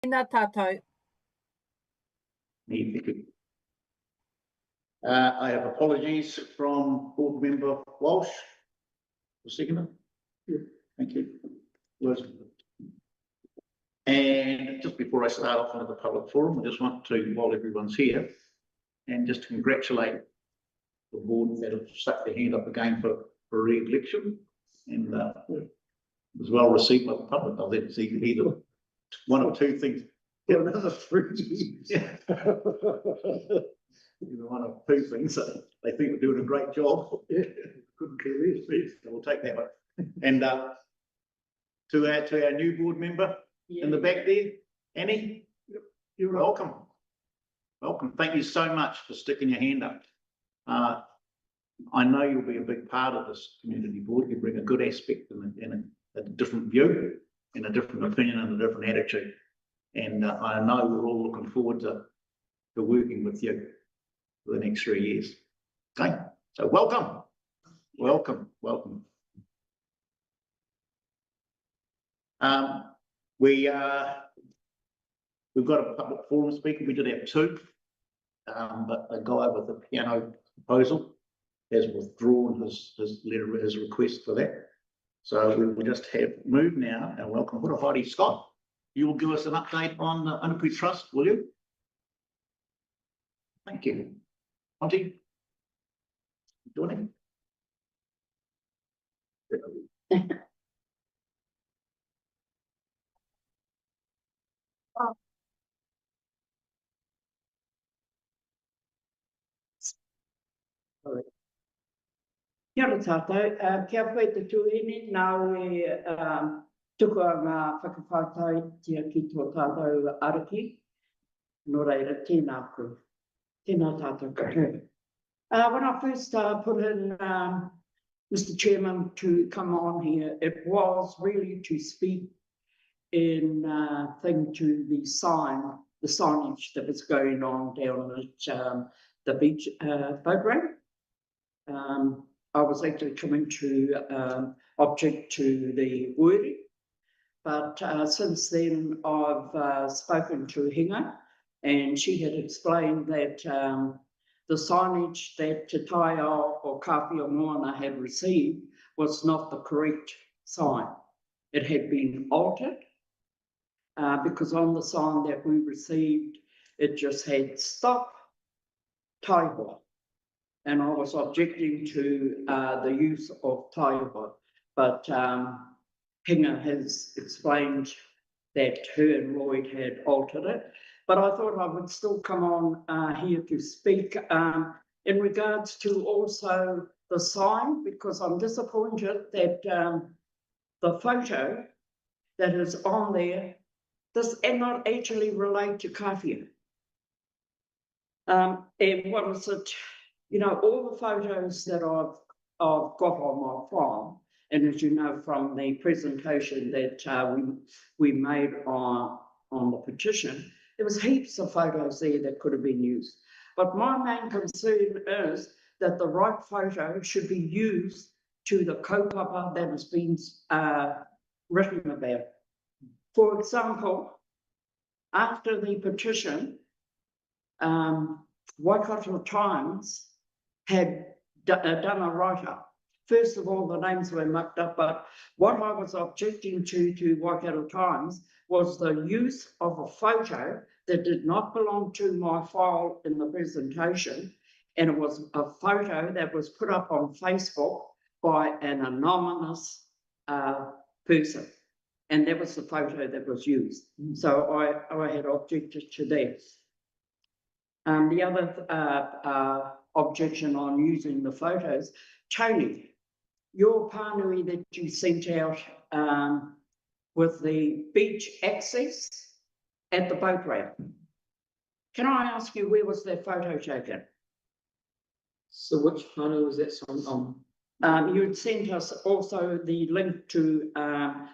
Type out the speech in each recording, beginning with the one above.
Tēnā tātou. I have apologies from board member Walsh. The seconder. Thank you. And just before I start off into the public forum, I just want to, while everyone's here, and just to congratulate the board that have stuck their hand up again for re-election, and it was well received by the public. I think it's either one of two things. Yeah, another 3 years. Yeah. One of two things. They think we're doing a great job. Yeah. Couldn't care less. So we'll take that one. And to our new board member in the back there, Annie, you're welcome. Welcome. Thank you so much for sticking your hand up. I know you'll be a big part of this community board. You bring a good aspect and a different view and a different opinion and a different attitude. And I know we're all looking forward to working with you for the next 3 years. Okay, so welcome. We've got a public forum speaker. We did have two, but the guy with the piano proposal has withdrawn his letter, his request for that. So we will just have moved now and welcome Heidi Scott. You will give us an update on the Anapu Trust, will you? Thank you. Auntie, joining. Kia ora tātou, kia koe te tuini, nā we tuku a ngā whakawhātai tia ki tō tātou araki. Nō reira, tēnā koe, tēnā tātou katoa. When I first put in Mr. Chairman to come on here, it was really to speak in thing to the signage that was going on down at the beach boat ramp. I was actually coming to object to the wording, but since then I've spoken to Hinga, and she had explained that the signage that Te Taiao or Kāwhia Moana had received was not the correct sign. It had been altered because on the sign that we received, it just had stop Taiwa. And I was objecting to the use of Taiwa, but Hinga has explained that her and Lloyd had altered it. But I thought I would still come on here to speak in regards to also the sign, because I'm disappointed that the photo that is on there does not actually relate to Kāwhia. And what is it? You know, all the photos that I've got on my file, and as you know from the presentation that we made on the petition, there was heaps of photos there that could have been used. But my main concern is that the right photo should be used to the kaupapa that has been written about. For example, after the petition, Waikato Times had done a write-up. First of all, the names were mucked up, but what I was objecting to Waikato Times was the use of a photo that did not belong to my file in the presentation, and it was a photo that was put up on Facebook by an anonymous person, and that was the photo that was used. So I had objected to that. The other objection on using the photos, Tony, your pānui that you sent out with the beach access at the boat ramp. Can I ask you, where was that photo taken? So which pānui was that on? You had sent us also the link to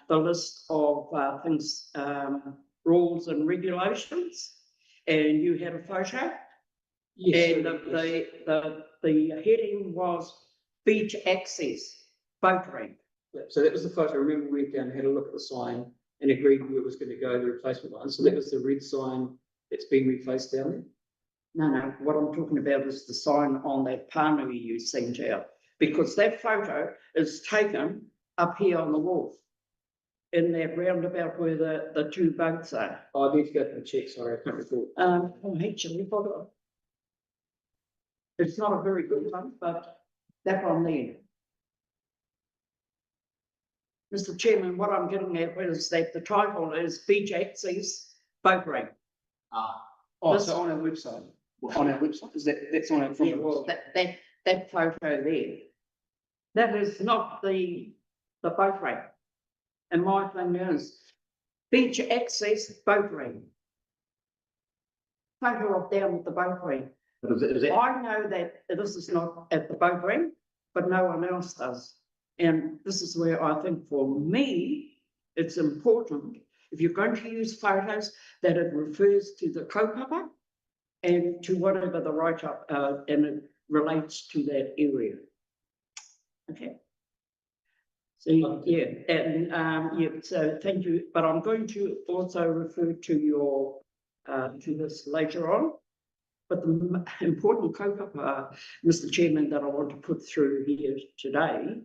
the list of things, rules and regulations, and you had a photo. Yes, and the heading was beach access boat ramp. So that was the photo. I remember we went down and had a look at the sign, and agreed where it was going to go, the replacement one. So that was the red sign that's been replaced down there. No, what I'm talking about is the sign on that pānui you sent out, because that photo is taken up here on the wall, in that roundabout where the two boats are. Oh, I need to go and check, sorry, I can't recall. Actually, hold on. It's not a very good one, but that one there. Mr. Chairman, what I'm getting at is that the title is Beach Access Boat Ramp. Oh, This- so on our website, on our website, that's on our, from Yeah, the well, website? that photo there, that is not the boat ramp. And my thing is, beach access boat ramp. Photo of down at the boat ramp. But is that, I know that this is not at the boat ramp, but no one else does. And this is where I think for me, it's important, if you're going to use photos, that it refers to the kaupapa and to whatever the write-up, and it relates to that area. Okay. So, yeah, and, yeah, so thank you, but I'm going to also refer to your, to this later on. But the important kaupapa, Mr. Chairman, that I want to put through here today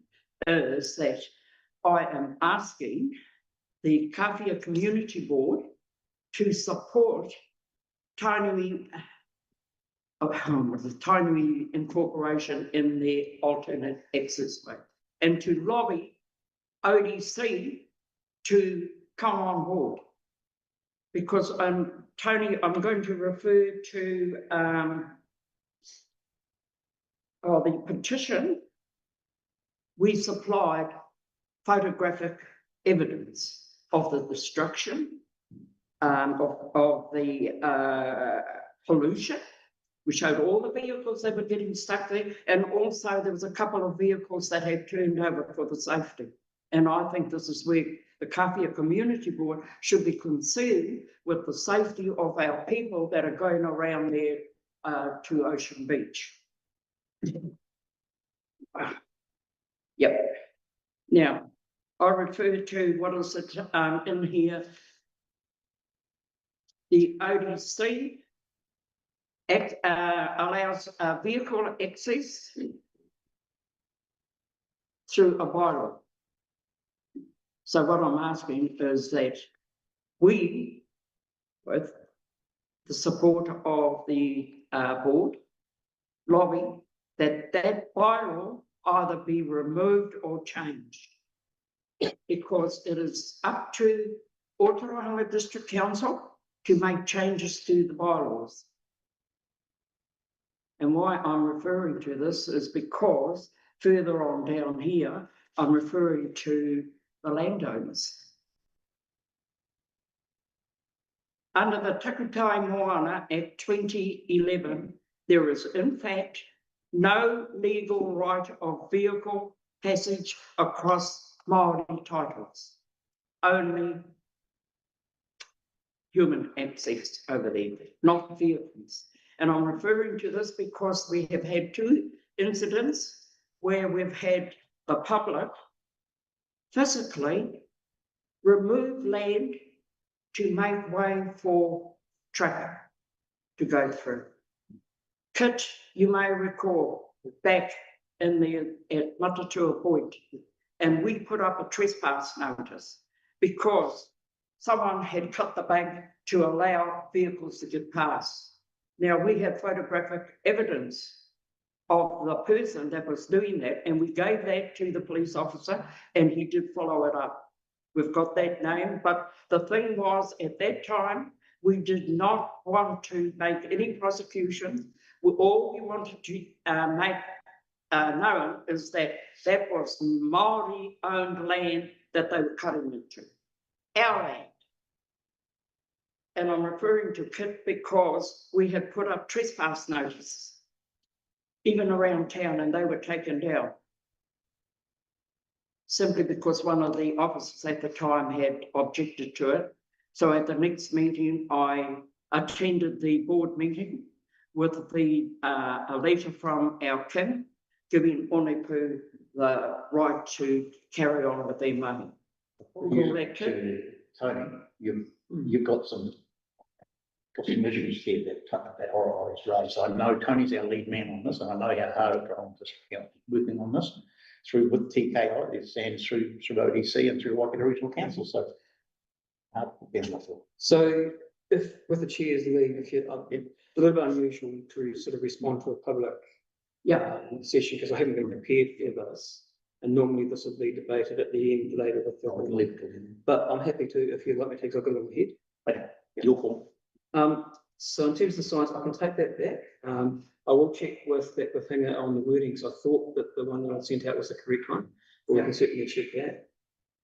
is that I am asking the Kāwhia Community Board to support Tainui, the Tainui incorporation in their alternate access way, and to lobby ODC to come on board. Because Tony, I'm going to refer to the petition. We supplied photographic evidence of the destruction, of the pollution. We showed all the vehicles that were getting stuck there, and also there was a couple of vehicles that had turned over for the safety. And I think this is where the Kāwhia Community Board should be concerned with the safety of our people that are going around there to Ocean Beach. Yep. Now, I refer to what is it in here? The ODC allows vehicle access through a bylaw. So what I'm asking is that we, with the support of the board, lobby that that bylaw either be removed or changed, because it is up to Aotearoa District Council to make changes to the bylaws. And why I'm referring to this is because further on down here, I'm referring to the landowners. Under the Takutai Moana Act 2011, there is in fact no legal right of vehicle passage across Māori titles, only human access over there, not vehicles. And I'm referring to this because we have had two incidents where we've had the public physically remove land to make way for traffic to go through. Kit, you may recall, back in the at Matatua Point, and we put up a trespass notice because someone had cut the bank to allow vehicles to get past. Now we have photographic evidence of the person that was doing that, and we gave that to the police officer, and he did follow it up. We've got that name, but the thing was, at that time, we did not want to make any prosecution. All we wanted to make known is that that was Māori-owned land that they were cutting into, our land. And I'm referring to Kit because we had put up trespass notices, even around town, and they were taken down. Simply because one of the officers at the time had objected to it. So at the next meeting, I attended the board meeting with a letter from our king, giving Onepu the right to carry on with their money. To Tony, you've got some issues here that Oro's raised. So I know Tony's our lead man on this, and I know how hard Ron is working on this through with TKI and through ODC and through Waikato Regional Council. So, So if with the chair's leave, if you, it's a little bit unusual to sort of respond to a public session because I haven't been prepared for this. And normally this would be debated at the end later with the whole. But I'm happy to, if you'd like me to take, I've got a little head. Okay, your call. So in terms of the science, I can take that back. I will check with Hinga on the wording. So I thought that the one that I sent out was the correct one, but we can certainly check that.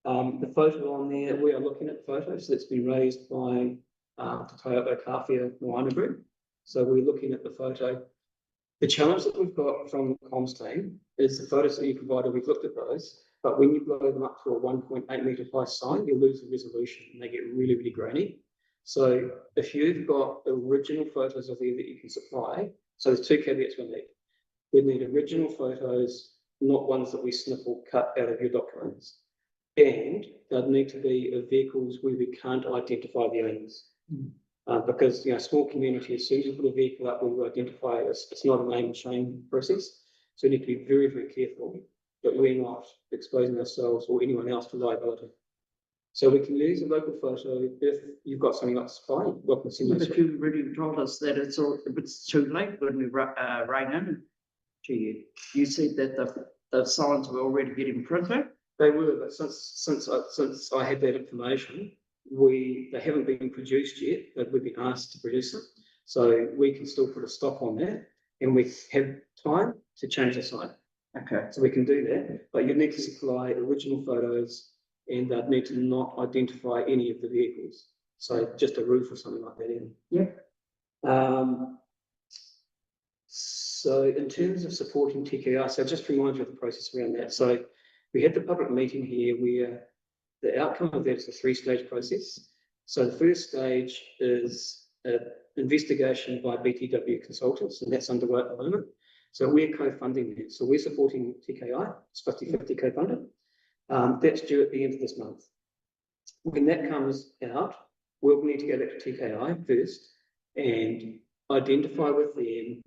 The photo on there, we are looking at the photos that's been raised by Te Kāwhia Moana Group. So we're looking at the photo. The challenge that we've got from the comms team is the photos that you provided, we've looked at those, but when you blow them up to a 1.8 metre high sign, you lose the resolution and they get really, really grainy. So if you've got original photos of there that you can supply, so there's two caveats we need. We need original photos, not ones that we snip or cut out of your documents. And they'd need to be of vehicles where we can't identify the owners. Because, small community, as soon as you put a vehicle up, we will identify it's not a name and shame process. So we need to be very, very careful that we're not exposing ourselves or anyone else to liability. So we can use a local photo if you've got something like supply. Welcome to see But you already told us that it's too late when we rang in to you. You said that the signs were already getting printed. They were, but since I had that information, they haven't been produced yet, but we've been asked to produce them. So we can still put a stop on that, and we have time to change the sign. Okay. So we can do that, but you need to supply original photos, and they'd need to not identify any of the vehicles. So just a roof or something like that in. Yeah. So in terms of supporting TKI, so just remind you of the process around that. So we had the public meeting here where the outcome of that is a three-stage process. So the first stage is an investigation by BTW consultants, and that's underway at the moment. So we're co-funding that. So we're supporting TKI, it's 50-50 co-funded. That's due at the end of this month. When that comes out, we'll need to go back to TKI first and identify with them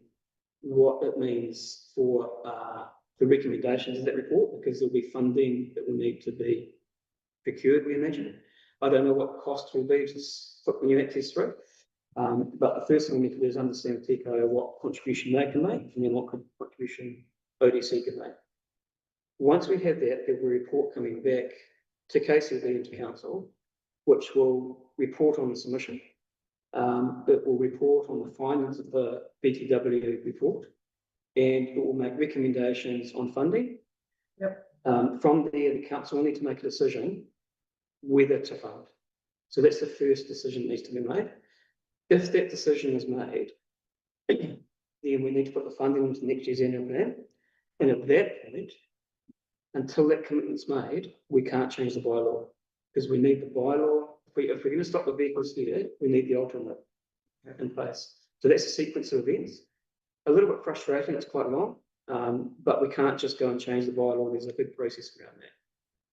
what it means for the recommendations of that report, because there'll be funding that will need to be procured, we imagine. I don't know what the cost will be to put the new access through. But the first thing we need to do is understand with TKO what contribution they can make and then what contribution ODC can make. Once we have that, there'll be a report coming back to KCB and to Council, which will report on the submission. It will report on the findings of the BTW report, and it will make recommendations on funding. Yep. From there, the Council will need to make a decision whether to fund. So that's the first decision that needs to be made. If that decision is made, then we need to put the funding into next year's annual plan. And at that point, until that commitment's made, we can't change the bylaw, because we need the bylaw. If we're going to stop the vehicles here, we need the alternate in place. So that's a sequence of events. A little bit frustrating, it's quite long, but we can't just go and change the bylaw. There's a big process around that.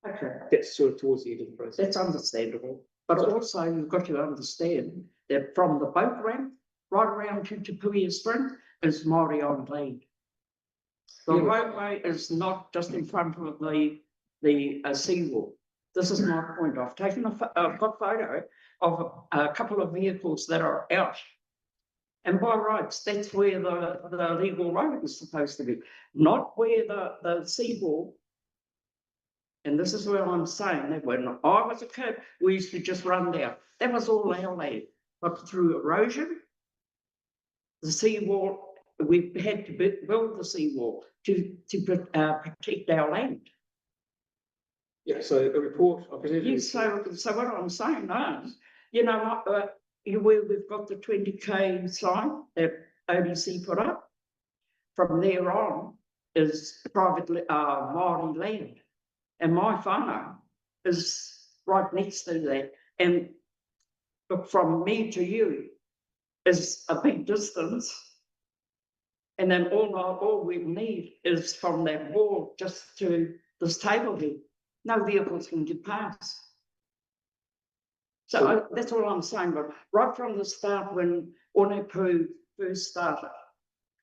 Okay. That's sort of towards the end of the process. That's understandable. But also you've got to understand that from the boat ramp right around to Te Puia Spring is Māori owned land. The roadway is not just in front of the seawall. This is my point. I've taken a photo of a couple of vehicles that are out. And by rights, that's where the legal road is supposed to be, not where the seawall. And this is where I'm saying that when I was a kid, we used to just run down. That was all our land. But through erosion, the seawall, we had to build the seawall to protect our land. Yeah, so a report. Yes, so what I'm saying is, where we've got the 20K sign that ODC put up, from there on is private Māori land. And my whānau is right next to that. And look, from me to you is a big distance. And then all we need is from that wall just to this table here. No vehicles can get past. So that's all I'm saying, but right from the start, when Onepu first started,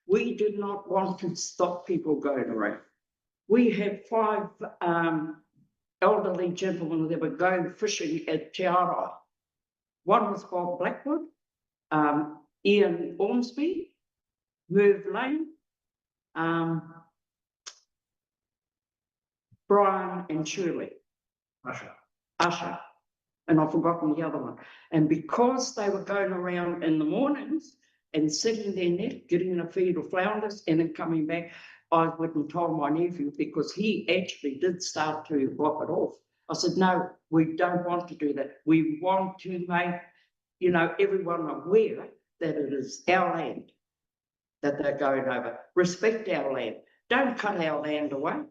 we did not want to stop people going around. We had 5 elderly gentlemen that were going fishing at Te Aroha. One was Bob Blackwood, Ian Ormsby, Merv Lane, Brian and Shirley. Usher. And I've forgotten the other one. And because they were going around in the mornings and setting their net, getting in a feed of flounders and then coming back, I went and told my nephew, because he actually did start to block it off. I said, no, we don't want to do that. We want to make, everyone aware that it is our land that they're going over. Respect our land. Don't cut our land away.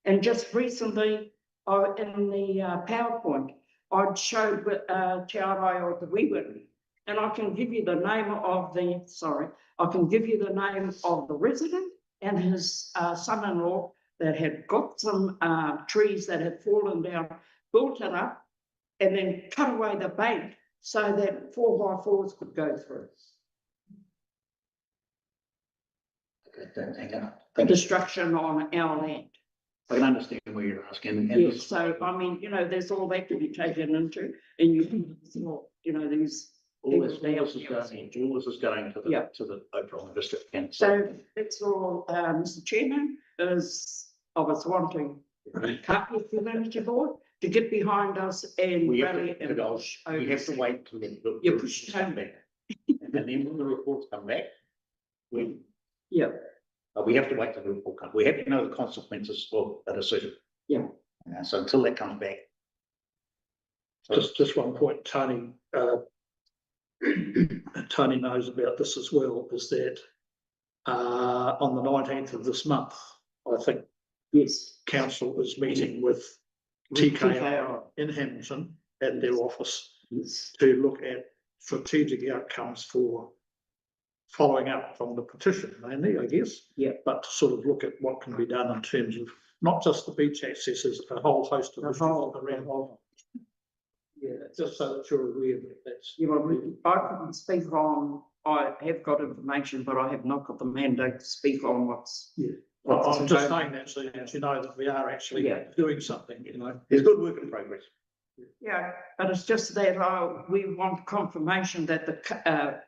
And just recently, in the PowerPoint, I showed Te Aroha o Te Wiwiri, and I can give you the name of the resident and his son-in-law that had got some trees that had fallen down, built it up, and then cut away the bank so that 4x4s could go through. The destruction on our land. I can understand where you're asking. Yes, so I mean, there's all that to be taken into, and these. All this is going to the Operon district. And so that's all, Mr. Chairman, is I was wanting the Kāwhia Community Board to get behind us and rally and push. We have to wait till you push it home back. And then when the reports come back, we have to wait till the report comes. We have to know the consequences of a decision. Yeah. So until that comes back. Just one point, Tony. Tony knows about this as well. Is that on the 19th of this month, I think. Yes. Council is meeting with TKI in Hamilton at their office to look at strategic outcomes for following up from the petition, mainly, I guess. Yeah. But to sort of look at what can be done in terms of not just the beach accesses, a whole host of issues around. Yeah, just so that you're aware that that's. I couldn't speak on. I have got information, but I have not got the mandate to speak on what's. Yeah. Well, I'm just saying that so that you know that we are actually doing something. There's good work in progress. Yeah, but it's just that we want confirmation that the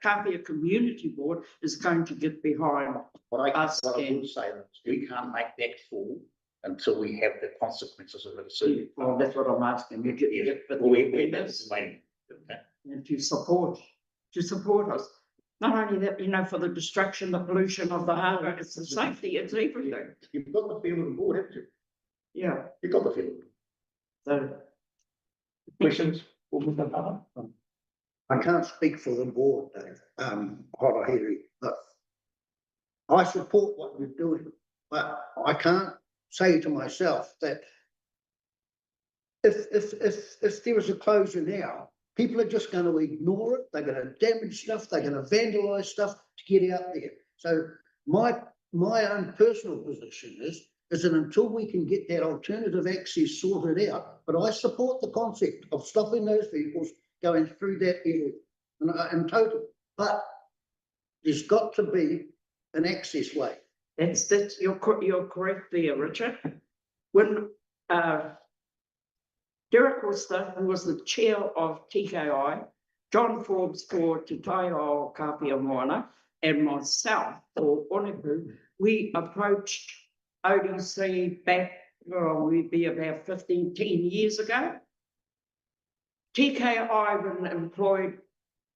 Kāwhia Community Board is going to get behind us. What I would say is we can't make that fall until we have the consequences of the decision. Well, that's what I'm asking. You get waiting. And to support us. Not only that, for the destruction, the pollution of the harbour, it's the safety, it's everything. You've got the feel of the board, haven't you? Yeah. You've got the feel. So. Questions? I can't speak for the board, Dave, Horohiri, but I support what you're doing, but I can't say to myself that if there was a closure now, people are just going to ignore it. They're going to damage stuff. They're going to vandalise stuff to get out there. So my own personal position is that until we can get that alternative access sorted out, but I support the concept of stopping those vehicles going through that area in total. But there's got to be an access way. You're correct there, Richard. When Derek Worcester, who was the chair of TKI, John Forbes for Te Taiao Kāwhia Moana, and myself for Onepu, we approached ODC back, we'd be about 10 years ago. TKI employed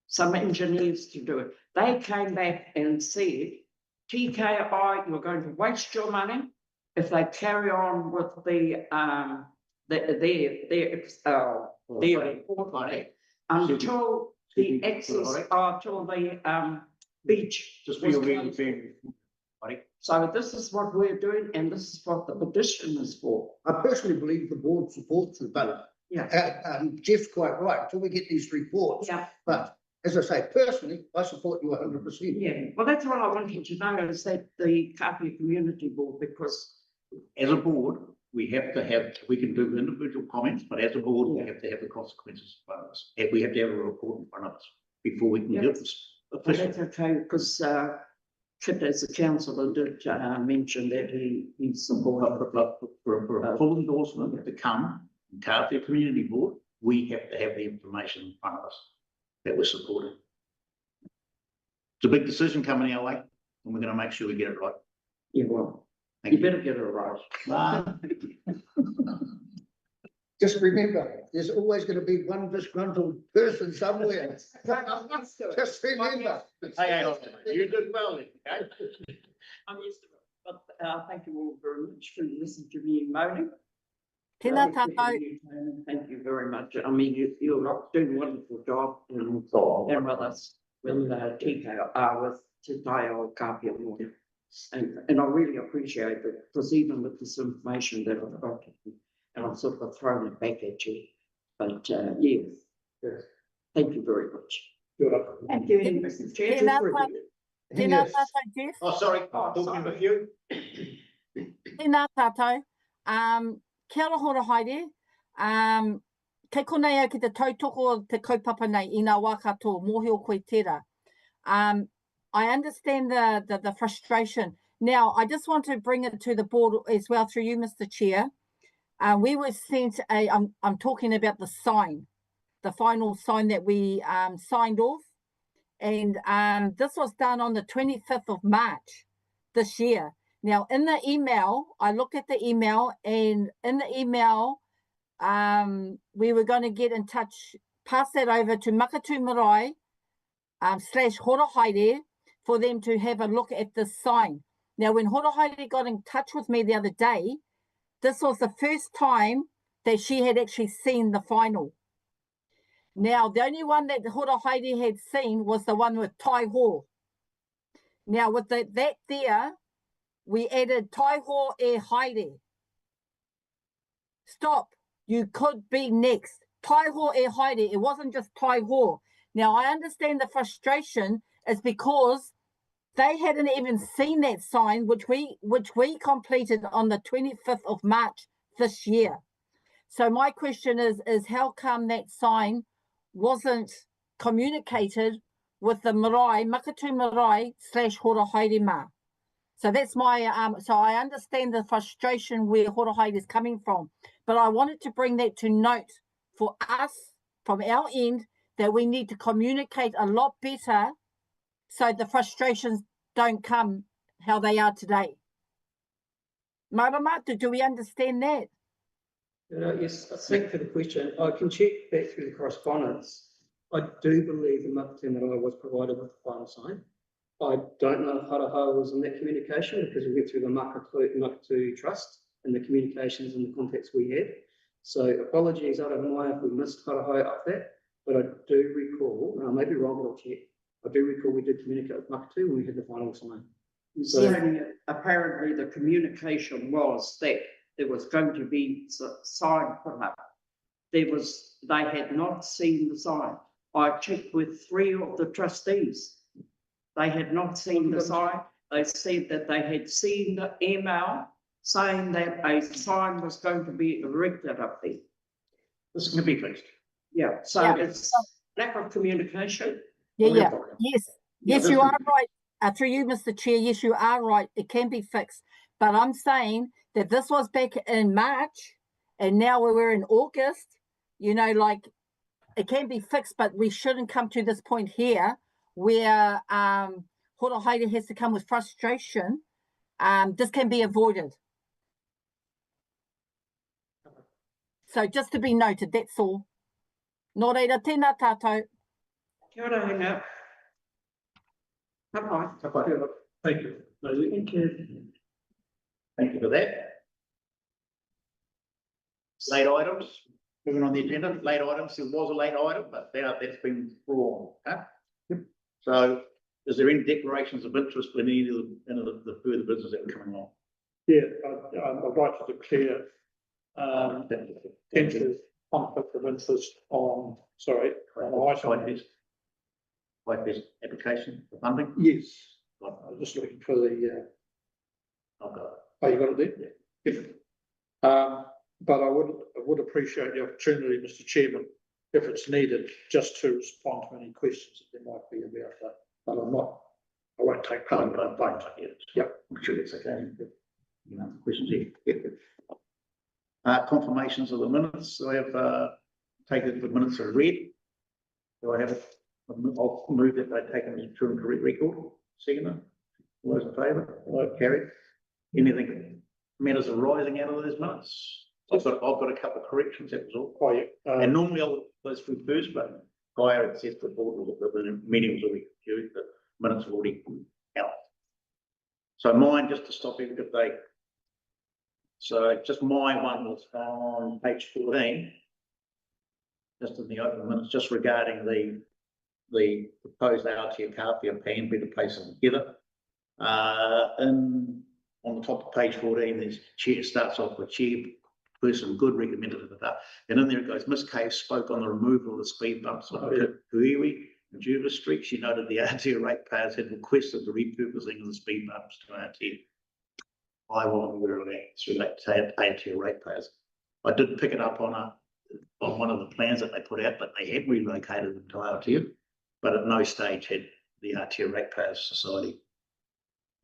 some engineers to do it. They came back and said, TKI, you're going to waste your money if they carry on with their report on it until the access, until the beach. Just for your reading, buddy. So this is what we're doing, and this is what the petition is for. I personally believe the board supports it, but Jeff's quite right. Until we get these reports, but as I say, personally, I support you 100%. Yeah, well, that's what I wanted to know, is that the Kāwhia Community Board, because as a board, we have to have, we can do individual comments, but as a board, we have to have the consequences in front of us. And we have to have a report in front of us before we can Yeah. give this Well, official. that's okay, because Kit as a councillor did mention that he supported. For a full endorsement to come, from Kāwhia Community Board, we have to have the information in front of us that we're supporting. It's a big decision coming our way, and we're going to make sure we get it right. Yeah, well, Thank you better get it right. Just remember, there's always gonna be one disgruntled person somewhere. Just remember. Hey, you did well, then, okay? I'm used to it, but thank you all very much for listening to me moaning. Tēnā tātou. Thank you very much. I mean, you're doing a wonderful job and with us, with TKR, with Te Taio Kāwhia Morning. And I really appreciate it, because even with this information that I've got, and I've sort of thrown it back at you, but yes, thank you very much. Thank you, Mr. Chair. Tēnā tātou. Tēnā Yes. tātou, Jeff. Oh, sorry, talking with you. Tēnā tātou. Kia ora hora haere. Kei konei au ki te tautoko o te kaupapa nei i ngā wā katoa, mōhio koe tērā. I understand the frustration. Now, I just want to bring it to the board as well through you, Mr. Chair. We were sent I'm talking about the sign, the final sign that we signed off. And this was done on the 25th of March this year. Now, in the email, I looked at the email, and in the email, we were going to get in touch, pass that over to Makatu Marae / Hora Haere for them to have a look at this sign. Now, when Hora Haere got in touch with me the other day, this was the first time that she had actually seen the final. Now, the only one that Hora Haere had seen was the one with Taiho. Now, with that there, we added Taiho e Haere. Stop. You could be next. Taiho e Haere. It wasn't just Taiho. Now, I understand the frustration is because they hadn't even seen that sign, which we completed on the 25th of March this year. So my question is how come that sign wasn't communicated with the marae, Makatu Marae / Hora Haere mā? So that's my, so I understand the frustration where Hora Haere is coming from, but I wanted to bring that to note for us from our end that we need to communicate a lot better so the frustrations don't come how they are today. Marama, do we understand that? Yes, thank you for the question. I can check back through the correspondence. I do believe the Makatu Marae was provided with the final sign. I don't know if Haraha was in that communication because we went through the Makatu Trust and the communications and the contacts we had. So apologies out of my if we missed Haraha up that, but I do recall, I may be wrong, but I'll check. I do recall we did communicate with Makatu when we had the final sign. So apparently the communication was that there was going to be a sign put up. They had not seen the sign. I checked with 3 of the trustees. They had not seen the sign. They said that they had seen the email saying that a sign was going to be erected up there. This can be fixed. Yeah, so Yeah. it's lack of communication. Yeah. Yes, you are right. Through you, Mr. Chair, yes, you are right. It can be fixed. But I'm saying that this was back in March and now we're in August, you know, like it can be fixed, but we shouldn't come to this point here where Hora Haere has to come with frustration. This can be avoided. So just to be noted, that's all. Nō reira, tēnā tātou. Kia ora, Hina. Bye-bye. Thank you. Thank you. Thank you for that. Late items, moving on the agenda, late items, there was a late item, but that's been withdrawn, okay? Yep. So is there any declarations of interest in any of the further business that are coming on? Yeah, I'd like to declare potential conflict of interest on, White Best application for funding? Yes, I'm just looking for the, I've got it. oh, you got it there? Yeah. But I would appreciate the opportunity, Mr. Chairman, if it's needed, just to respond to any questions that there might be about that. But I won't take part in it. Yeah, I'm sure that's okay. You know, questions here. Confirmations of the minutes. So I have taken the minutes are read. Do I have it? I'll move that they take them as a true and correct record. Second, all those in favour? Carried. Anything matters arising out of those minutes? I've got a couple of corrections, that was all. Oh, yeah. And normally I'll those through first, but Kāwhia had said the board the meeting was already confused, the minutes are already out. So mine, just to stop every day. So just my one was on page 14. Just in the open minutes, just regarding the proposed Aotea Kāwhia plan, better place them together. And on the top of page 14, there's chair, starts off with chairperson good recommended that. And in there it goes, Miss Cave spoke on the removal of the speed bumps on Kāwhia and Juva Street. She noted the Aotea ratepayers had requested the repurposing of the speed bumps to Aotea. I wasn't aware of that. It's related to Aotea ratepayers. I did pick it up on one of the plans that they put out, but they had relocated them to Aotea, but at no stage had the Aotea Ratepayers Society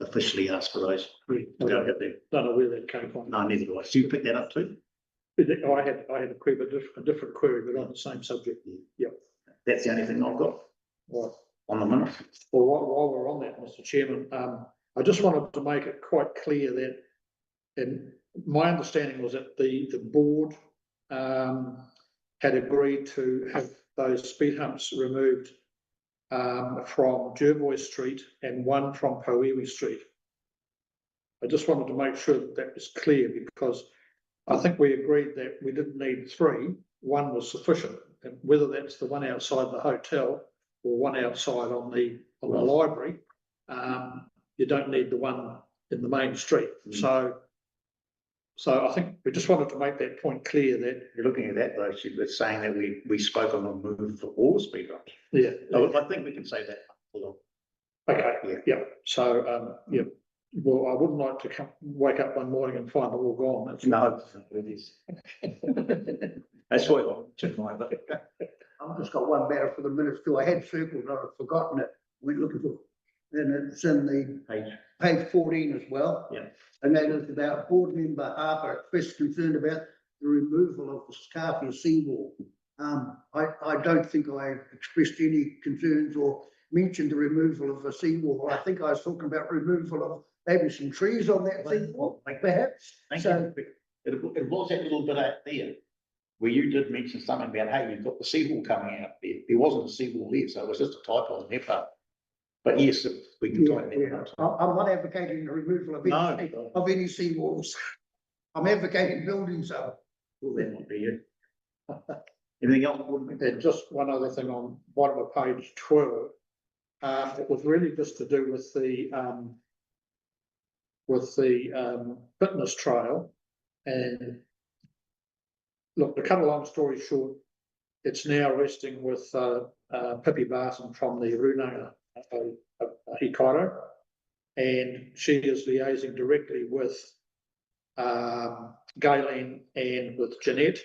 officially asked for those. Don't know where that came from. No, neither do I. So you pick that up too? I had a query, a different query, but on the same subject. Yeah. That's the only thing I've got Right. on the minute. Well, while we're on that, Mr. Chairman, I just wanted to make it quite clear that, and my understanding was that the board had agreed to have those speed humps removed from Jervois Street and one from Kāwhia Street. I just wanted to make sure that that was clear, because I think we agreed that we didn't need 3, one was sufficient, and whether that's the one outside the hotel or one outside on the library, you don't need the one in the main street. So I think we just wanted to make that point clear that You're looking at that though, she was saying that we spoke on the move for all the speed bumps. yeah. I think we can say that. Okay, yeah. So yeah. Well, I wouldn't like to wake up one morning and find them all gone. That's No, it is. That's why I check my vote. I've just got one matter for the minutes too. I had circled, I've forgotten it. Went looking for, and it's in the page 14 as well. Yeah. And that is about board member Harper expressed concern about the removal of the Kāwhia seawall. I don't think I expressed any concerns or mentioned the removal of a seawall. I think I was talking about removal of maybe some trees on that seawall, perhaps. So it was that little bit out there where you did mention something about, hey, you've got the seawall coming out there. There wasn't a seawall there, so it was just a typo on their part. But yes, we can tighten that up. I'm not advocating the removal of any seawalls. I'm advocating building some. Well, that might be it. Anything else? And just one other thing on bottom of page 12. It was really just to do with the fitness trail. And look, to cut a long story short, it's now resting with Pippi Barton from the Runanga Hikairo, and she is liaising directly with Galen and with Jeanette,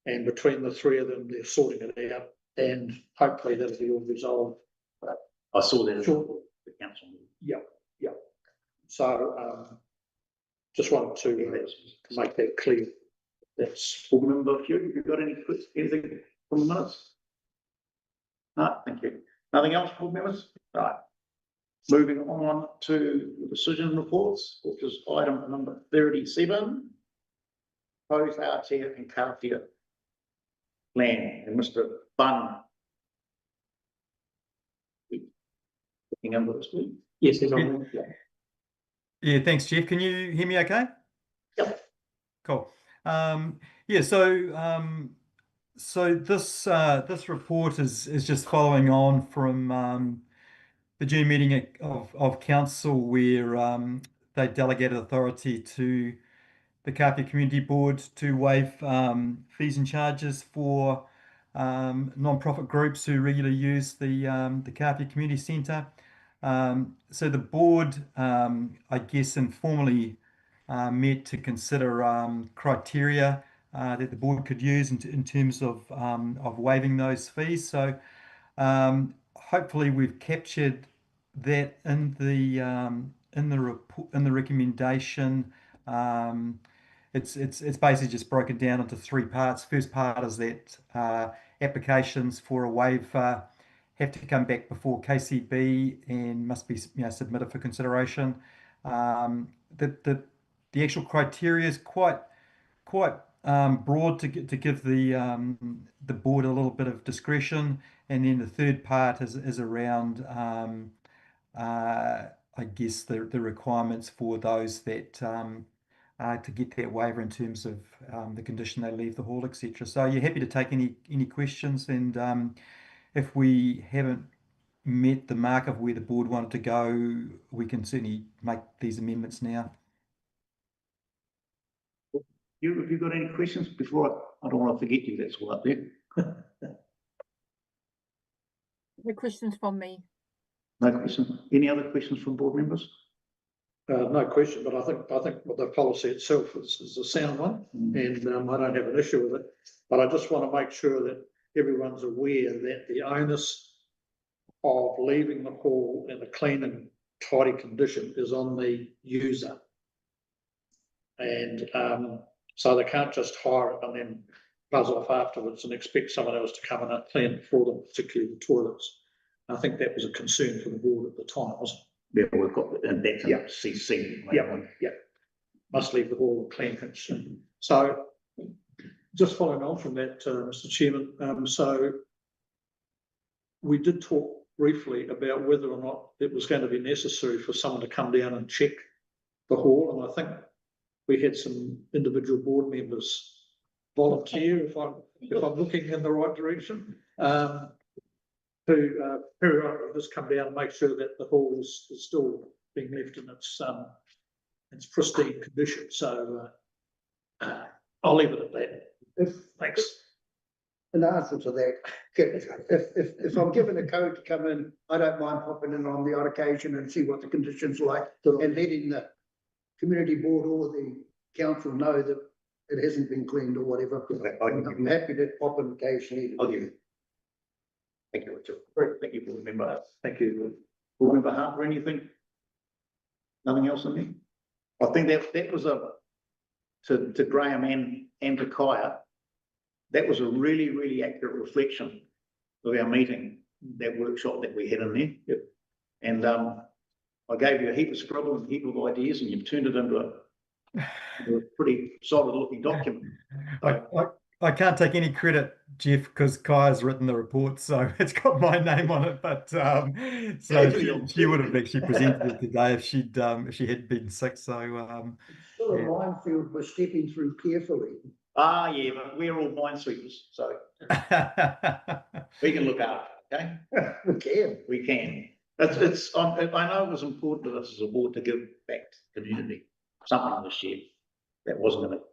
and between the 3 of them, they're sorting it out, and hopefully that'll be all resolved. I saw that. Sure. The council. Yeah. So just wanted to make that clear. That's Board member, have you got anything from the minutes? No, thank you. Nothing else, board members? Right. Moving on to the decision reports, which is item number 37. Proposed Aotea and Kāwhia plan, and Mr. Bunn. Looking under this, please. Yes, it's on. Yeah, thanks, Jeff. Can you hear me okay? Yep. Cool. Yeah, so this report is just following on from the June meeting of council, where they delegated authority to the Kāwhia Community Board to waive fees and charges for non-profit groups who regularly use the Kāwhia Community Centre. So the board, I guess, informally met to consider criteria that the board could use in terms of waiving those fees. So hopefully we've captured that in the report, in the recommendation. It's basically just broken down into three parts. First part is that applications for a waiver have to come back before KCB and must be submitted for consideration. The actual criteria is quite broad to give the board a little bit of discretion, and then the third part is around I guess the requirements for those that to get that waiver in terms of the condition they leave the hall, etc. So you're happy to take any questions, and if we haven't met the mark of where the board wanted to go, we can certainly make these amendments now. Have you got any questions before I don't want to forget you? That's all up there. No questions from me. No questions. Any other questions from board members? No question, but I think the policy itself is a sound one, and I don't have an issue with it. But I just want to make sure that everyone's aware that the onus of leaving the hall in a clean and tidy condition is on the user. And so they can't just hire it and then buzz off afterwards and expect someone else to come in and clean it for them, particularly the toilets. I think that was a concern for the board at the time, wasn't it? Yeah, we've got and that's Yeah. CC. Yeah. Must leave the hall in clean condition. So just following on from that, Mr. Chairman, so we did talk briefly about whether or not it was going to be necessary for someone to come down and check the hall, and I think we had some individual board members volunteer, if I'm looking in the right direction, to periodically just come down and make sure that the hall is still being left in its pristine condition. So I'll leave it at that. Thanks. In answer to that, if I'm given a code to come in, I don't mind popping in on the odd occasion and see what the conditions like, and letting the community board or the council know that it hasn't been cleaned or whatever. I'm happy to pop in occasionally. I'll give you. Thank you, Richard. Great. Thank you, board member. Thank you. Board member Harper, anything? Nothing else on me? I think that was to Graham and to Kāwhia, that was a really, really accurate reflection of our meeting, that workshop that we had in there. Yep. And I gave you a heap of scribbles, a heap of ideas, and you've turned it into a pretty solid looking document. I can't take any credit, Jeff, because Kai's written the report, so it's got my name on it. But so she would have actually presented it today if she had been sick. So still a minefield we're stepping through carefully. Ah, yeah, but we're all minesweepers, so we can look after it, okay? We can. It's. I know it was important to us as a board to give back to the community something this year that wasn't going to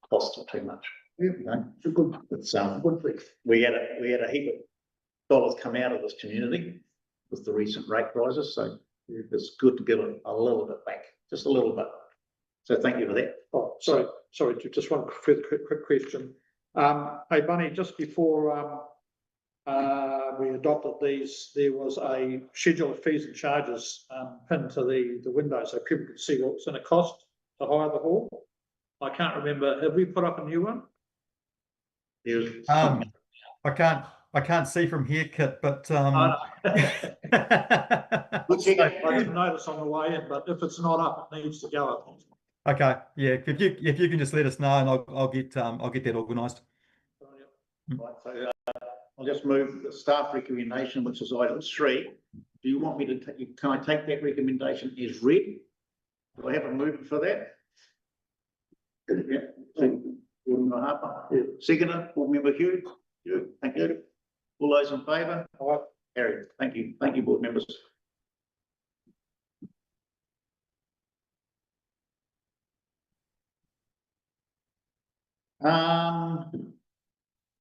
cost too much. Yeah, it's a good, It's good thing. we had a heap of dollars come out of this community with the recent rate rises, so it's good to give a little bit back, just a little bit. So thank you for that. Oh, sorry, just one quick question. Hey, Bunny, just before we adopted these, there was a schedule of fees and charges pinned to the window so people could see what it's going to cost to hire the hall. I can't remember. Have we put up a new one? I can't see from here, Kit, but I didn't notice on the way in, but if it's not up, it needs to go up. okay, yeah. If you can just let us know, and I'll get that organised. Right, so I'll just move the staff recommendation, which is item 3. Do you want me to can I take that recommendation as read? Do I have a mover for that? Yeah. Board member Harper. Yeah. Seconder, board member Hugh. Hugh, thank you. All those in favour? Aye. Carried. Thank you. Thank you, board members.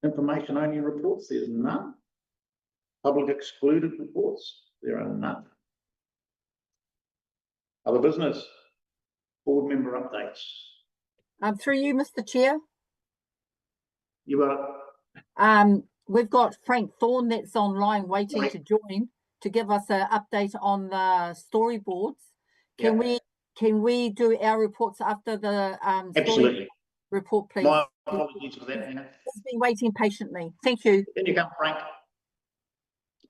Information only reports, there's none. Public excluded reports, there are none. Other business, board member updates. Through you, Mr. Chair. You are, We've got Frank Thorne that's online waiting Right. to join to give us an update on the storyboards. Yeah. Can we do our reports after the story absolutely. report, please? My apologies for that, Hannah. He's been waiting patiently. Thank you. Then you come, Frank.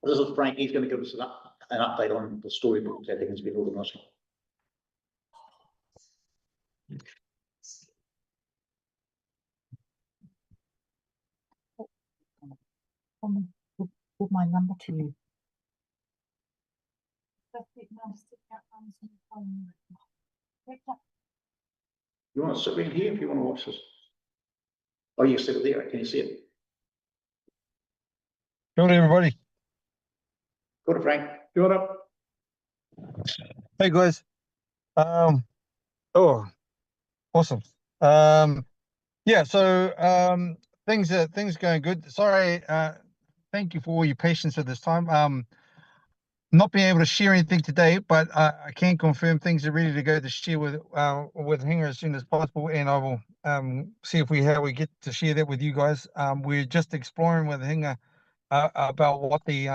This is Frank. He's going to give us an update on the storyboards that has been organised. Give my number to you. You want to sit in here if you want to watch this? Oh, you sit there. Can you see it? Good morning, everybody. Got it, Frank. Got it. Hey guys. Oh, awesome. Yeah, so things going good. Sorry, thank you for all your patience at this time. Not being able to share anything today, but I can confirm things are ready to go to share with Hinga as soon as possible, and I will see if how we get to share that with you guys. We're just exploring with Hinga about what the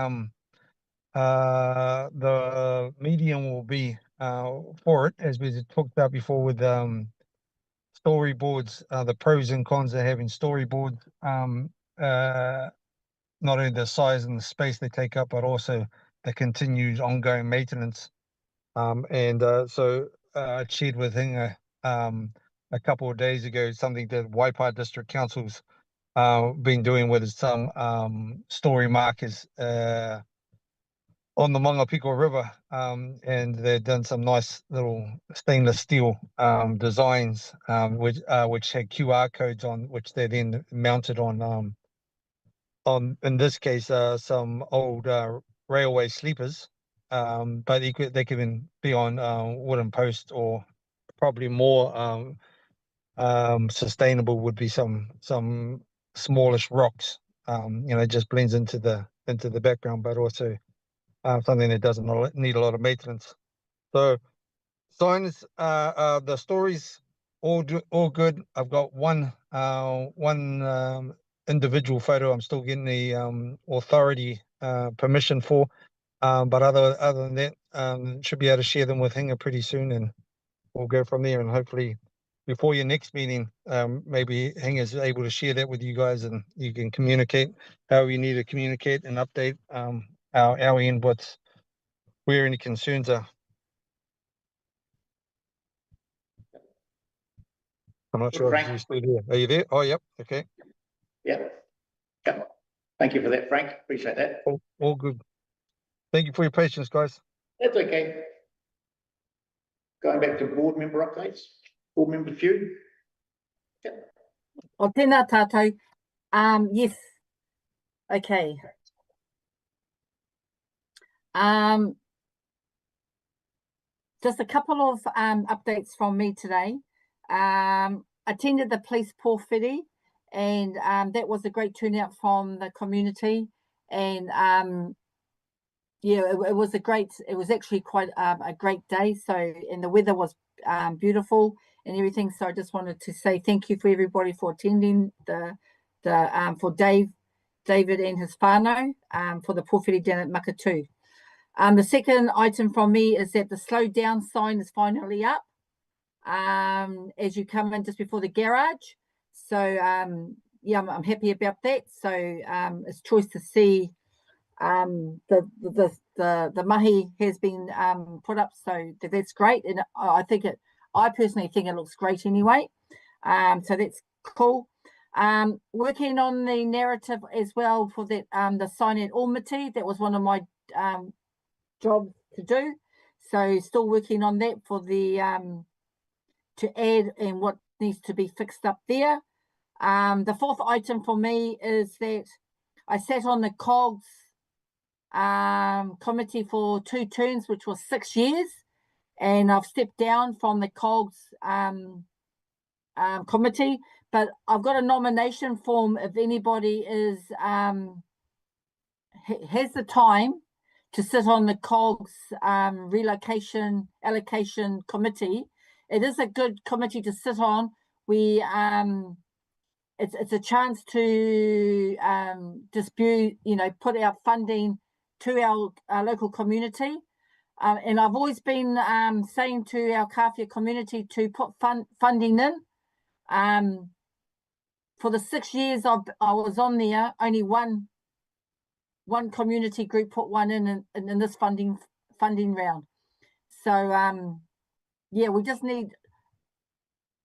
medium will be for it, as we talked about before with storyboards, the pros and cons of having storyboards, not only the size and the space they take up, but also the continued ongoing maintenance. So I shared with Hinga a couple of days ago something that Waipa District Council's been doing with some story markers on the Mangapiko River, and they've done some nice little stainless steel designs, which had QR codes on, which they then mounted on in this case some old railway sleepers, but they could even be on wooden posts, or probably more sustainable would be some smallish rocks. Just blends into the background, but also something that doesn't need a lot of maintenance. So signs, the stories all good. I've got one individual photo I'm still getting the authority permission for, but other than that, should be able to share them with Hinga pretty soon, and we'll go from there. And hopefully before your next meeting, maybe Hinga is able to share that with you guys, and you can communicate how you need to communicate and update our end, where any concerns are. I'm not sure if you're still there. Are you there? Oh, yep. Okay. Yeah. Yeah. Thank you for that, Frank. Appreciate that. All good. Thank you for your patience, guys. That's okay. Going back to board member updates, board member feud. Yeah. O tēnā tātou. Yes. Okay. Just a couple of updates from me today. Attended the police pōwhiri, and that was a great turnout from the community. And yeah, it was actually quite a great day. So, and the weather was beautiful and everything. So I just wanted to say thank you for everybody for attending for David and his whānau for the pōwhiri down at Makatū. The second item from me is that the slow down sign is finally up as you come in just before the garage. So yeah, I'm happy about that. So it's choice to see the mahi has been put up, so that's great, and I personally think it looks great anyway. So that's cool. Working on the narrative as well for that the sign at Almaty. That was one of my job to do, so still working on that for the to add and what needs to be fixed up there. The fourth item for me is that I sat on the COGS committee for 2 terms, which was 6 years, and I've stepped down from the COGS committee, but I've got a nomination form if anybody has the time to sit on the COGS relocation allocation committee. It is a good committee to sit on. We it's a chance to dispute, put out funding to our local community. And I've always been saying to our Kāwhia community to put funding in. For the 6 years I was on there, only one community group put one in this funding round. So yeah, we just need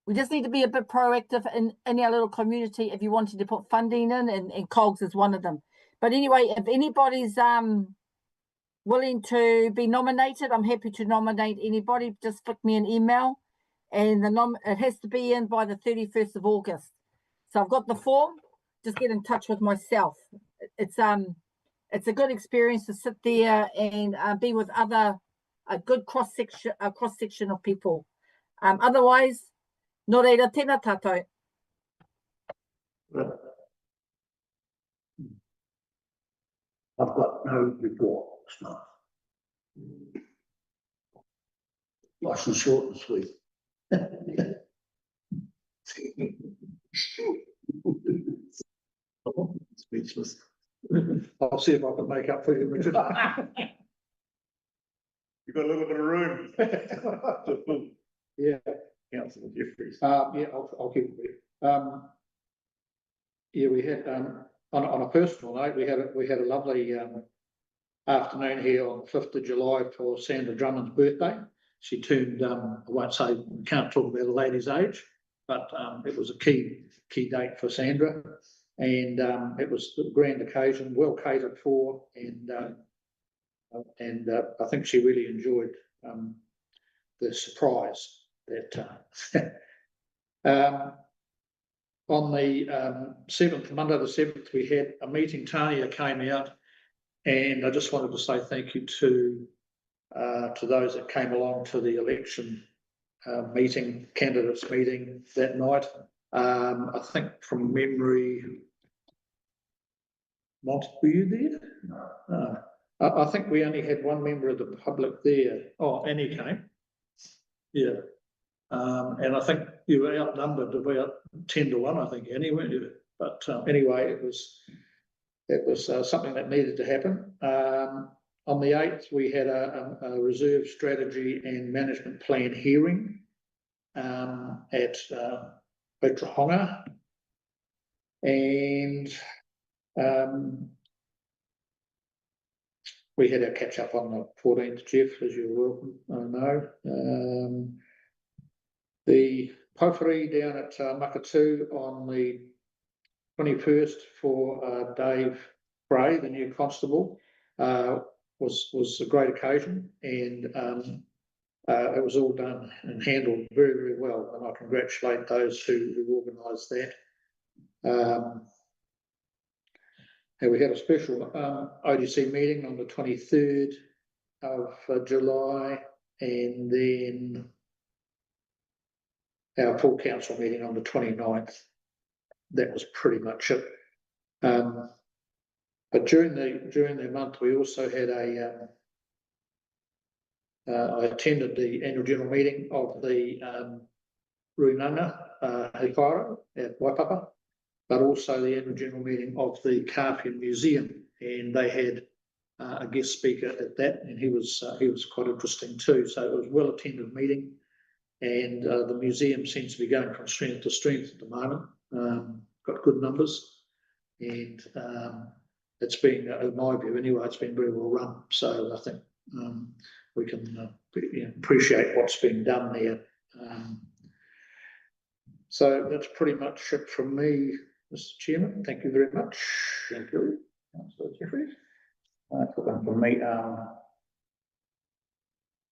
to be a bit proactive in our little community if you wanted to put funding in, and COGS is one of them. But anyway, if anybody's willing to be nominated, I'm happy to nominate anybody. Just flick me an email, and it has to be in by the 31st of August. So I've got the form. Just get in touch with myself. It's a good experience to sit there and be with a good cross section of people. Otherwise, nō reira, tēnā tātou. I've got no report, no. Nice and short and sweet. Speechless. I'll see if I can make up for you, Richard. You've got a little bit of room. Yeah. Councillor Jeffries. Yeah, I'll keep it brief. Yeah, we had, on a personal note, we had a lovely afternoon here on the 5th of July for Sandra Drummond's birthday. She turned, I won't say, we can't talk about a lady's age, but it was a key date for Sandra, and it was a grand occasion, well catered for, and I think she really enjoyed the surprise that on the 7th, Monday the 7th, we had a meeting. Tania came out, and I just wanted to say thank you to those that came along to the election candidates meeting that night. I think from memory, Monty, were you there? I think we only had one member of the public there. Oh, Annie came. Yeah. And I think you were outnumbered about 10 to 1, I think, Annie, weren't you? But anyway, it was something that needed to happen. On the 8th, we had a reserve strategy and management plan hearing at Otrahonga, and we had our catch up on the 14th, Jeff, as you're welcome, I know. The Pōwhiri down at Makatū on the 21st for Dave Bray, the new constable, was a great occasion, and it was all done and handled very, very well, and I congratulate those who organised that. And we had a special ODC meeting on the 23rd of July, and then our full council meeting on the 29th. That was pretty much it. But during the month, we also had I attended the annual general meeting of the Runanga Hikaro at Waipapa, but also the annual general meeting of the Kāwhia Museum, and they had a guest speaker at that, and he was quite interesting too. So it was a well attended meeting, and the museum seems to be going from strength to strength at the moment. Got good numbers, and it's been, in my view anyway, it's been very well run. So I think we can appreciate what's been done there. So that's pretty much it from me, Mr. Chairman. Thank you very much. Thank you, Councillor Jeffries. From me,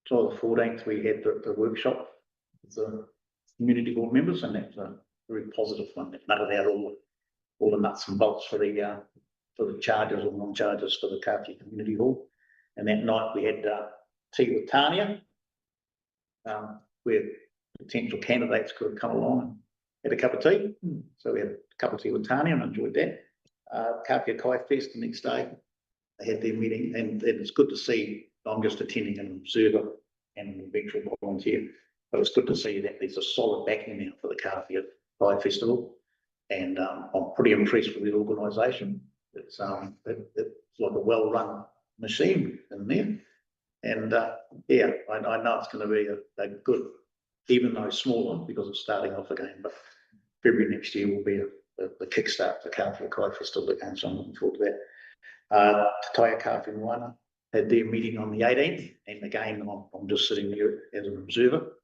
so the 14th we had the workshop with the community board members, and that's a very positive one. That nutted out all the nuts and bolts for the charges or non-charges for the Kāwhia Community Hall. And that night we had tea with Tania, where potential candidates could have come along and had a cup of tea. So we had a cup of tea with Tania and enjoyed that. Kāwhia Kai Fest the next day, they had their meeting, and it's good to see. I'm just attending an observer and an eventual volunteer, but it's good to see that there's a solid backing now for the Kāwhia Kai Festival. And I'm pretty impressed with the organisation. It's like a well-run machine in there. And yeah, I know it's going to be a good, even though smaller because it's starting off again, but February next year will be the kickstart for Kāwhia Kai Festival again, so I'm looking forward to that. Te Taia Kāwhia Moana had their meeting on the 18th, and again, I'm just sitting there as an observer.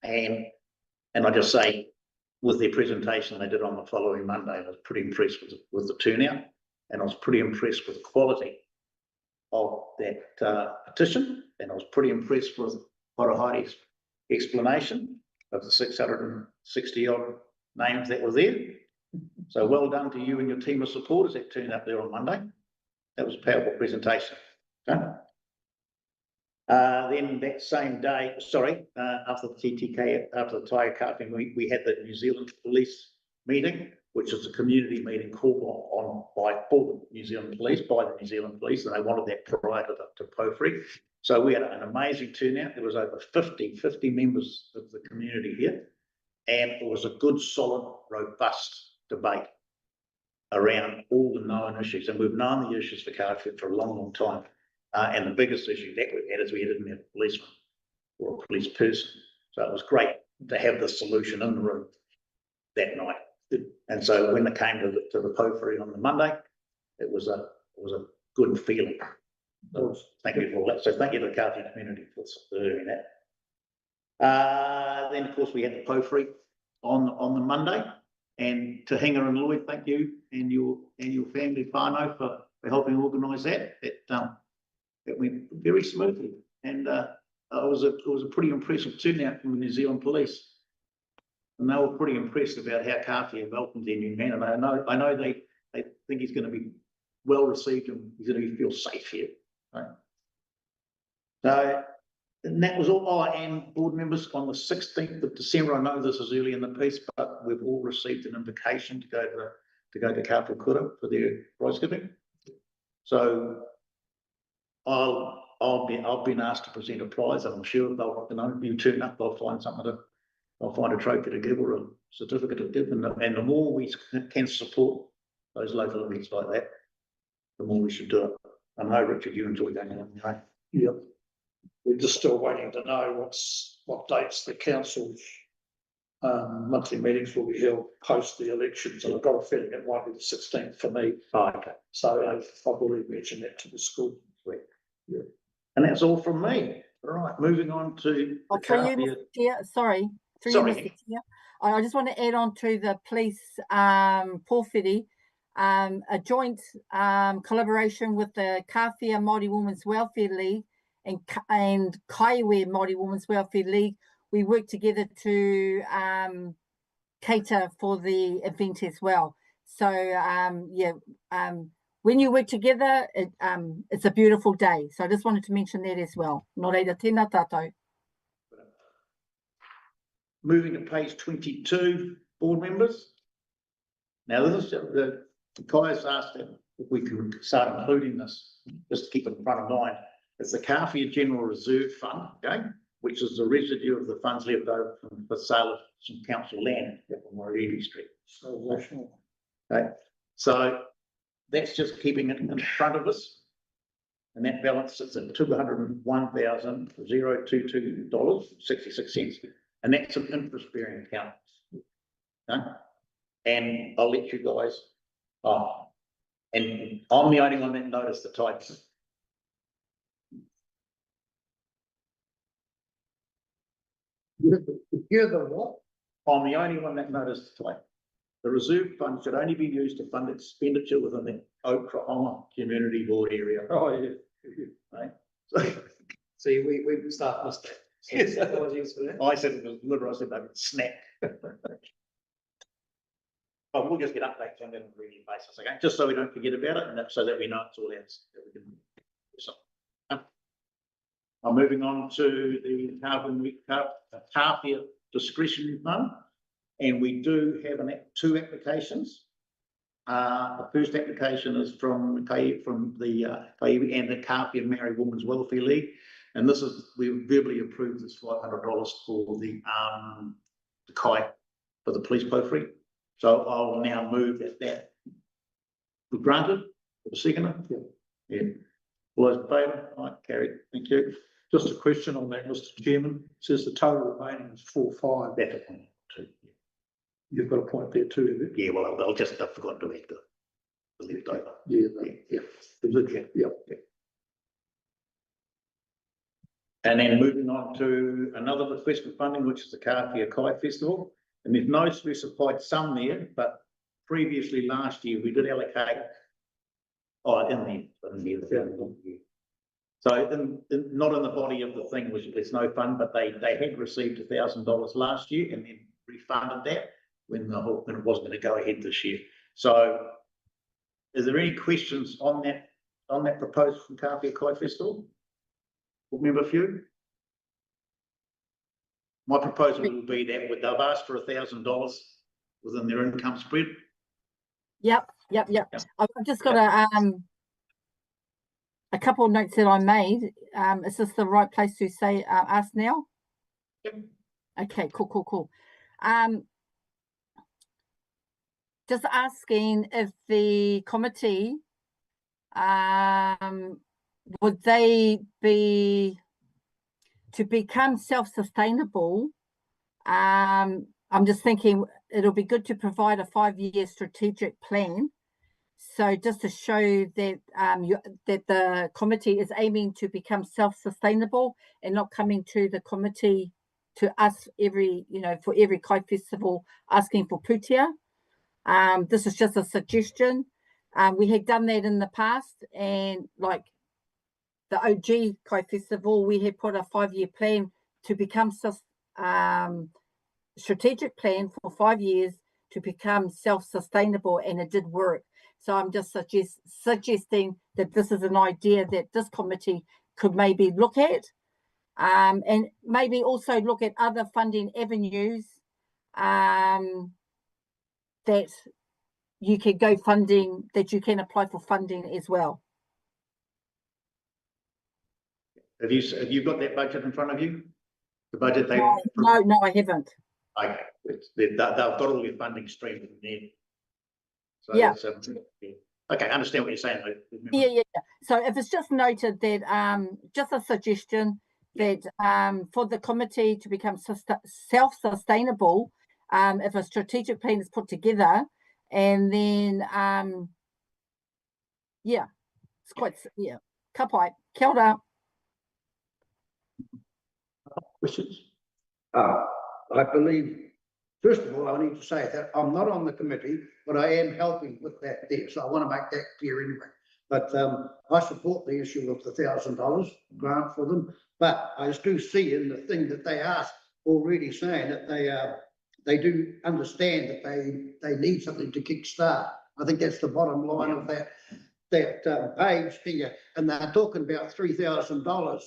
And I just say, with their presentation they did on the following Monday, I was pretty impressed with the turnout, and I was pretty impressed with the quality of that petition, and I was pretty impressed with Horahai's explanation of the 660 odd names that were there. So well done to you and your team of supporters that turned up there on Monday. That was a powerful presentation. Okay. Then that same day, after the TTK, after the Taia Kāwhia, we had the New Zealand Police meeting, which is a community meeting called for the New Zealand Police, by the New Zealand Police, and they wanted that prior to Pōwhiri. So we had an amazing turnout. There was over 50 members of the community here, and it was a good, solid, robust debate around all the known issues. And we've known the issues for Kāwhia for a long, long time. And the biggest issue that we've had is we didn't have a policeman or a police person. So it was great to have the solution in the room that night. And so when it came to the Pōwhiri on the Monday, it was a good feeling. So thank you for all that. So thank you to the Kāwhia community for doing that. Then of course we had the Pōwhiri on the Monday, and to Hinga and Lloyd, thank you and your family whānau for helping organise that. It went very smoothly, and it was a pretty impressive turnout from the New Zealand Police, and they were pretty impressed about how Kāwhia welcomed their new man. And I know they think he's going to be well received and he's going to feel safe here. Right? So, and that was all. Oh, and board members, on the 16th of December, I know this is early in the piece, but we've all received an invitation to go to Kāwhia Kura for their prize giving. So I've been asked to present a prize, and I'm sure they'll, you turn up, they'll find they'll find a trophy to give or a certificate to give, and the more we can support those local events like that, the more we should do it. I know, Richard, you enjoy going along, right? Yep. We're just still waiting to know what dates the council's monthly meetings will be held post the elections, and I've got a feeling it might be the 16th for me. Oh, okay. So I've already mentioned that to the school. Yeah. And that's all from me. All right, moving on to Sorry. I just want to add on to the police Pōwhiri, a joint collaboration with the Kāwhia Māori Women's Welfare League and Kāwhia Māori Women's Welfare League. We work together to cater for the event as well. So when you work together, it's a beautiful day. So I just wanted to mention that as well. Nō reira, tēnā tātou. Moving to page 22, board members. Now, this is the Kai's asked if we can start including this, just to keep it in front of mind. It's the Kāwhia General Reserve Fund, okay, which is the residue of the funds left over from the sale of some council land up on Moriri Street. Okay, so that's just keeping it in front of us, and that balance sits at $201,022.66, and that's an interest-bearing account. Okay? And I'll let you guys. And I'm the only one that noticed the types. You're the what? I'm the only one that noticed the type. The reserve fund should only be used to fund expenditure within the Oklahoma Community Board area. Oh, yeah. Right? See, we start missed that. Yes. Apologies for that. I said it was liberal, I said they would snap. But we'll just get updates on that on a regular basis, okay? Just so we don't forget about it, and so that we know it's all ours. That we can do something. I'm moving on to the Kāwhia discretionary fund, and we do have two applications. The first application is from the Kāwhia and the Kāwhia Māori Women's Welfare League, and this is, we verbally approved this $500 for the Kai for the police Pōwhiri. So I'll now move that be granted for the seconder. Yeah. All those in favour? Right, carried. Thank you. Just a question on that, Mr. Chairman. It says the total remaining is 4-5. That's a point too. You've got a point there too, have you? Yeah, well, I forgot to add the left over. Yeah, yeah. Yeah. And then moving on to another request for funding, which is the Kāwhia Kai Festival. And we've no specified sum there, but previously last year we did allocate. Oh, in the. So not in the body of the thing, which there's no fund, but they had received $1,000 last year and then refunded that when it wasn't going to go ahead this year. So is there any questions on that proposal from Kāwhia Kai Festival? Remember a few? My proposal will be that they've asked for $1,000 within their income spread. Yep. I've just got a couple of notes that I made. Is this the right place to say ask now? Yep. Okay, cool. Just asking if the committee would they be to become self-sustainable? I'm just thinking it'll be good to provide a 5-year strategic plan. So just to show that that the committee is aiming to become self-sustainable and not coming to the committee to us for every Kai festival asking for putia. This is just a suggestion. We had done that in the past, and like the OG Kai Festival, we had put a 5-year plan to become strategic plan for 5 years to become self-sustainable, and it did work. So I'm just suggesting that this is an idea that this committee could maybe look at, and maybe also look at other funding avenues that you can that you can apply for funding as well. Have you got that budget in front of you? The budget they No, I haven't. Okay, they've got all your funding streams in there. So Yeah. Okay, I understand what you're saying. Yeah. So if it's just noted that just a suggestion that for the committee to become self-sustainable, if a strategic plan is put together, and then it's quite ka pai. Kia ora. Questions? I believe, first of all, I need to say that I'm not on the committee, but I am helping with that there. So I want to make that clear anyway. But I support the issue of the $1,000 grant for them. But I do see in the thing that they asked already saying that they do understand that they need something to kickstart. I think that's the bottom line of that page here. And they're talking about $3,000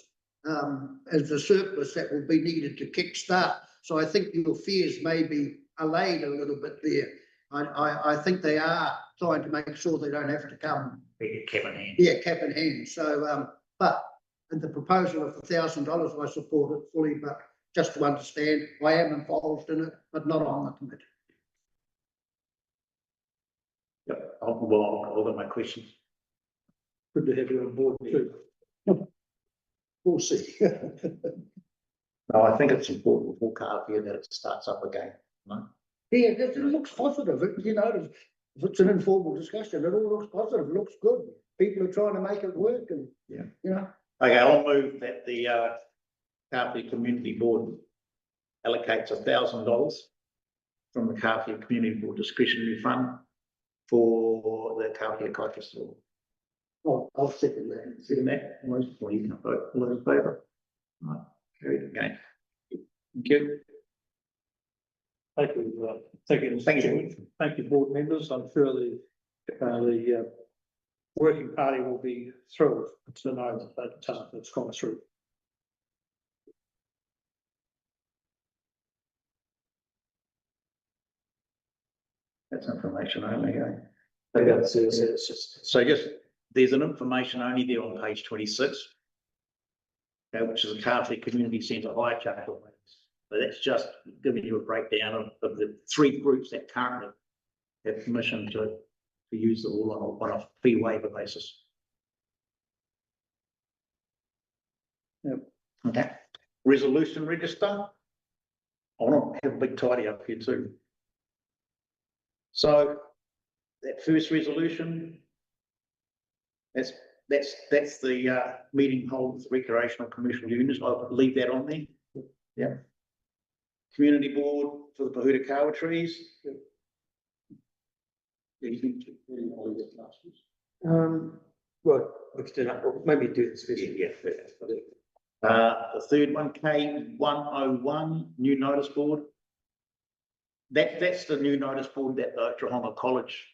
as the surplus that will be needed to kickstart. So I think your fears may be allayed a little bit there. I think they are trying to make sure they don't have to come. Cap in hand. Yeah, cap in hand. So, but the proposal of $1,000, I support it fully, but just to understand, I am involved in it, but not on the committee. Yep, all of my questions. Good to have you on board too. We'll see. No, I think it's important for Kāwhia that it starts up again. No? Yeah, it looks positive. If it's an informal discussion, it all looks positive. It looks good. People are trying to make it work, and Okay, I'll move that the Kāwhia Community Board allocates $1,000 from the Kāwhia Community Board discretionary fund for the Kāwhia Kai Festival. Oh, I'll second that. Second that? Well, you can vote. All those in favour? Right, carried again. Thank you. Thank you. Thank you. Thank you. Thank you, board members. I'm sure the working party will be thrilled to know that it's gone through. That's information only. It's just So just, there's an information only there on page 26. Which is a Kāwhia Community Centre hire charge. But that's just giving you a breakdown of the 3 groups that currently have permission to use the hall on a fee waiver basis. Yep. Okay, resolution register. I want to have a big tidy up here too. So that first resolution, that's the meeting holds recreational commercial units. I'll leave that on there. Yeah. Community board for the Pahuta Kawa trees. Well, we could do that, or maybe do this first. Yeah. The third one, K101, new notice board. That's the new notice board that the Trahonga College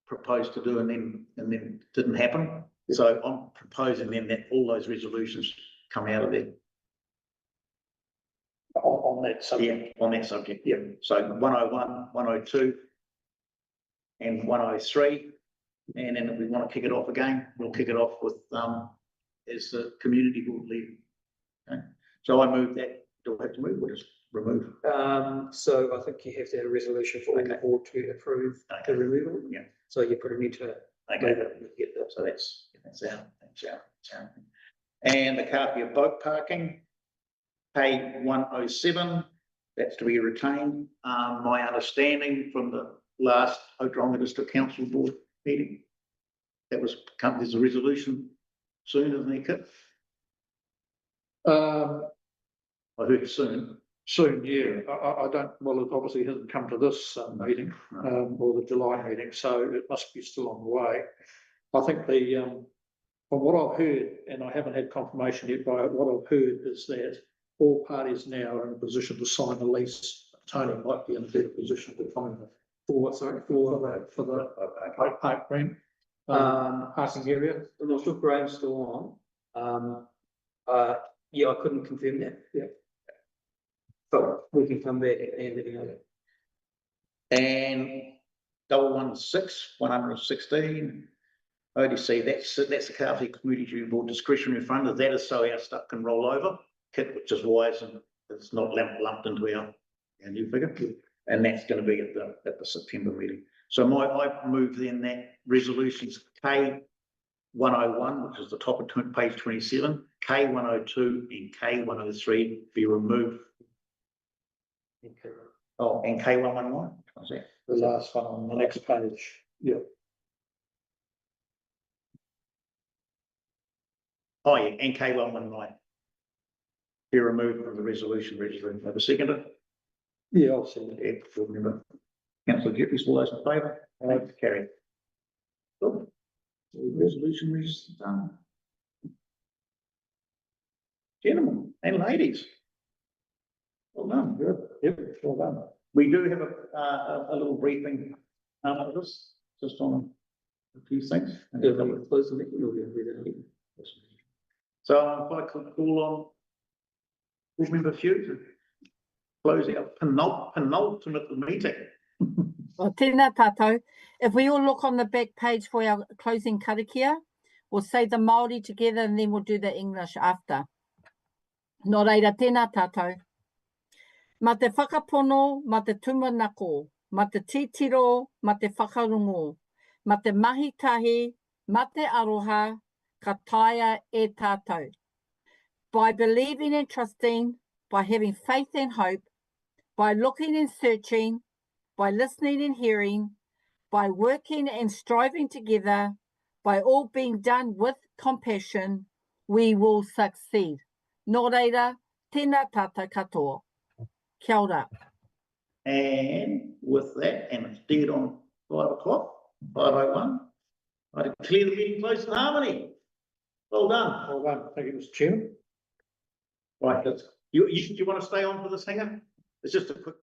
proposed to do and then didn't happen. So I'm proposing then that all those resolutions come out of there. On that subject. Yeah, on that subject, yeah. So 101, 102 and 103. And then if we want to kick it off again, we'll kick it off with as the community board leader. Okay. So I move that. Do I have to move or just remove? So I think you have to have a resolution for all the board to approve the removal. Yeah. So you probably need to Okay. move it and get that. So that's out. And the Kāwhia boat parking, pay 107, that's to be retained. My understanding from the last Otaronga District Council Board meeting, there's a resolution soon, isn't there, Kit? I heard soon. Soon, yeah. I don't, well, it obviously hasn't come to this meeting, or the July meeting, so it must be still on the way. I think from what I've heard, and I haven't had confirmation yet, but what I've heard is that all parties now are in a position to sign a lease. Tony might be in a better position to find for the park green parking area. I'm not sure if Graham's still on. Yeah, I couldn't confirm that. Yeah. But we can come back and let you know. And 116, ODC, that's the Kāwhia Community Board discretionary fund. That is so our stuff can roll over, Kit, which is wise and it's not lumped into our new figure. And that's going to be at the September meeting. So I move then that resolutions K101, which is the top of page 27, K102 and K103 be removed. Okay. Oh, and K111, what's that? The last one on the next page. Yeah. Oh, yeah, and K119. Be removed from the resolution register. Have a seconder? Yeah, I'll see. Yeah, board member. Councillor Jeffries, all those in favour? Carried. Good. So the resolution register done. Gentlemen and ladies. Well done, good. Yep, well done. We do have a little briefing after this, just on a few things. Close the meeting or read it? So if I could call on board member Few to close our penultimate meeting. O tēnā tātou. If we all look on the back page for our closing karakia, we'll say the Māori together and then we'll do the English after. Nō reira, tēnā tātou. Ma te whakapono, ma te tumanako, ma te titiro, ma te whakarungo, ma te mahitahi, ma te aroha, ka taia e tātou. By believing and trusting, by having faith and hope, by looking and searching, by listening and hearing, by working and striving together, by all being done with compassion, we will succeed. Nō reira, tēnā tātou katoa. Kia ora. And with that, and it's dead on 5 o'clock, 5:01, I declare the meeting closed in harmony. Well done. Well done. Thank you, Mr. Chairman. Right, you want to stay on for this hanger? It's just a quick.